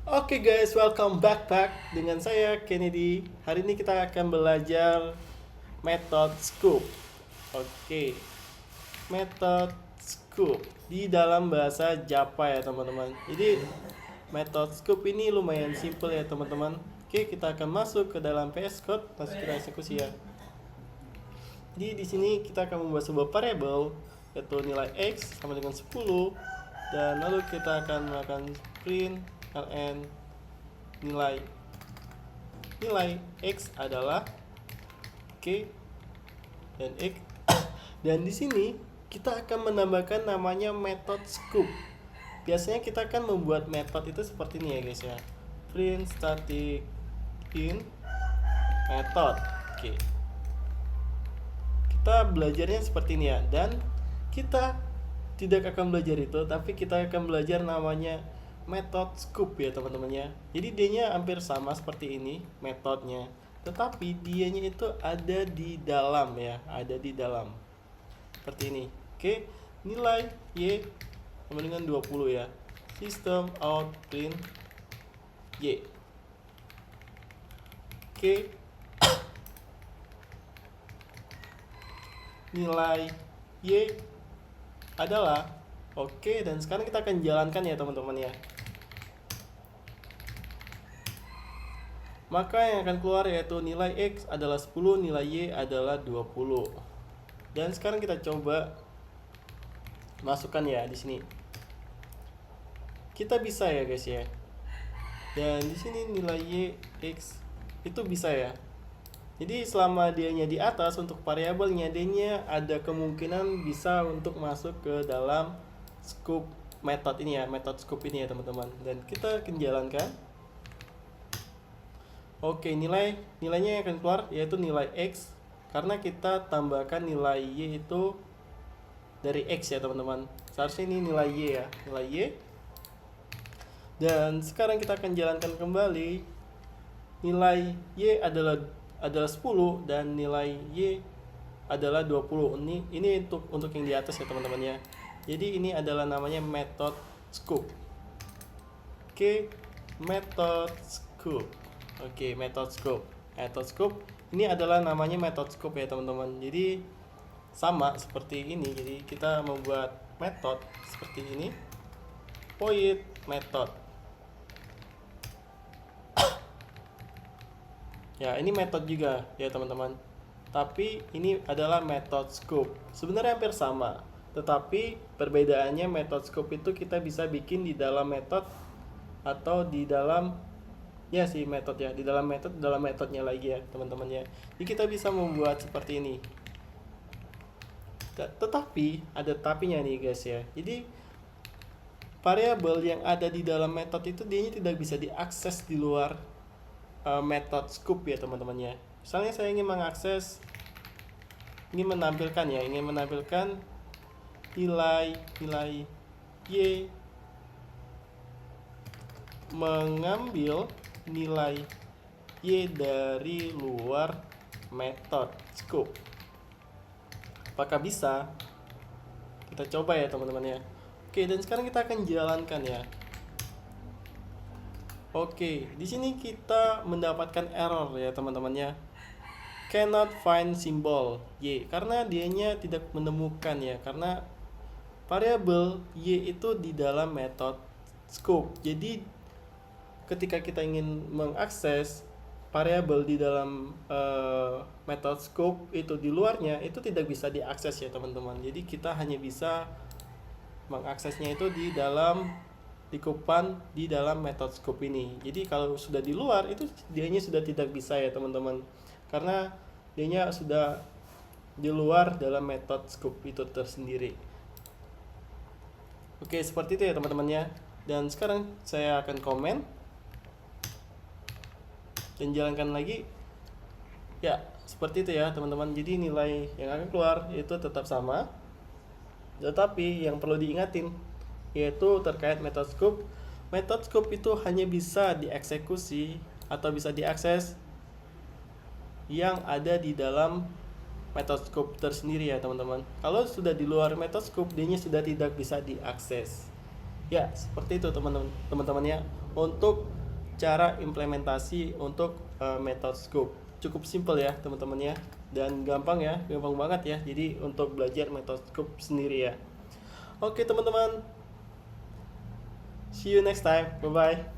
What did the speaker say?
Oke guys, welcome back dengan saya Kennedy. Hari ini kita akan belajar method scoop. Oke, method scoop di dalam bahasa Java ya teman-teman. Jadi method scoop ini lumayan simple ya teman-teman. Oke, kita akan masuk ke dalam VS Code, masuk ke eksekusi ya. Jadi di sini kita akan membuat sebuah variable yaitu nilai x sama dengan 10, dan lalu kita akan melakukan print ln nilai x adalah oke, dan x. Dan di sini kita akan menambahkan namanya method scoop. Biasanya kita akan membuat method itu seperti ini ya guys ya, print static in method. Oke, kita belajarnya seperti ini ya, dan kita tidak akan belajar itu, tapi kita akan belajar namanya method scoop ya teman-teman ya. Jadi dia hampir sama seperti ini metodenya, tetapi dianya itu ada di dalam ya, ada di dalam seperti ini. Oke, nilai y sama dengan 20 ya, system out print y. Oke, nilai y adalah oke, dan sekarang kita akan jalankan ya teman-teman ya. Maka yang akan keluar yaitu nilai x adalah 10, nilai y adalah 20. Dan sekarang kita coba masukkan ya di sini. Kita bisa ya guys ya. Dan di sini nilai y x itu bisa ya. Jadi selama dianya di atas untuk variabelnya, dianya ada kemungkinan bisa untuk masuk ke dalam scoop method ini ya, method scoop ini ya teman-teman. Dan kita akan jalankan. Oke, nilainya yang akan keluar yaitu nilai x, karena kita tambahkan nilai y itu dari x ya teman-teman. Seharusnya ini nilai y ya, nilai y. Dan sekarang kita akan jalankan kembali. Nilai y adalah 10 dan nilai y adalah 20. Ini untuk yang di atas ya teman-teman ya. Jadi ini adalah namanya method scoop. Oke, method scoop. Oke, method scoop. Method scoop ini adalah namanya method scoop ya teman-teman. Jadi sama seperti ini. Jadi kita membuat method seperti ini. Void method. Ya, ini method juga ya teman-teman. Tapi ini adalah method scoop. Sebenarnya hampir sama, tetapi perbedaannya method scoop itu kita bisa bikin di dalam method atau di dalam ya si method ya, di dalam metodenya lagi ya teman-teman ya. Jadi kita bisa membuat seperti ini. Tetapi ada tapinya nih guys ya. Jadi variabel yang ada di dalam metode itu dia tidak bisa diakses di luar method scoop ya teman-teman ya. Misalnya saya ingin menampilkan nilai y, mengambil nilai y dari luar method scoop. Apakah bisa? Kita coba ya teman-teman ya. Oke, dan sekarang kita akan jalankan ya. Oke, di sini kita mendapatkan error ya teman-teman ya. Cannot find symbol y, karena dianya tidak menemukan ya, karena variabel y itu di dalam method scoop. Jadi ketika kita ingin mengakses variabel di dalam method scoop itu di luarnya, itu tidak bisa diakses ya teman-teman. Jadi kita hanya bisa mengaksesnya itu di dalam lingkupan di dalam method scoop ini. Jadi kalau sudah di luar itu dianya sudah tidak bisa ya teman-teman, karena dianya sudah di luar dalam method scoop itu tersendiri. Oke, seperti itu ya teman-teman ya. Dan sekarang saya akan komen dan jalankan lagi. Ya, seperti itu ya teman-teman. Jadi nilai yang akan keluar itu tetap sama, tetapi yang perlu diingatin yaitu terkait method scoop. Method scoop itu hanya bisa dieksekusi atau bisa diakses yang ada di dalam method scoop tersendiri ya teman-teman. Kalau sudah di luar method scoop, dia sudah tidak bisa diakses. Ya, seperti itu teman-teman ya. untuk cara implementasi untuk method scope. Cukup simple ya teman-teman ya, dan gampang ya, gampang banget ya. Jadi untuk belajar method scope sendiri ya. Oke teman-teman, see you next time, bye bye.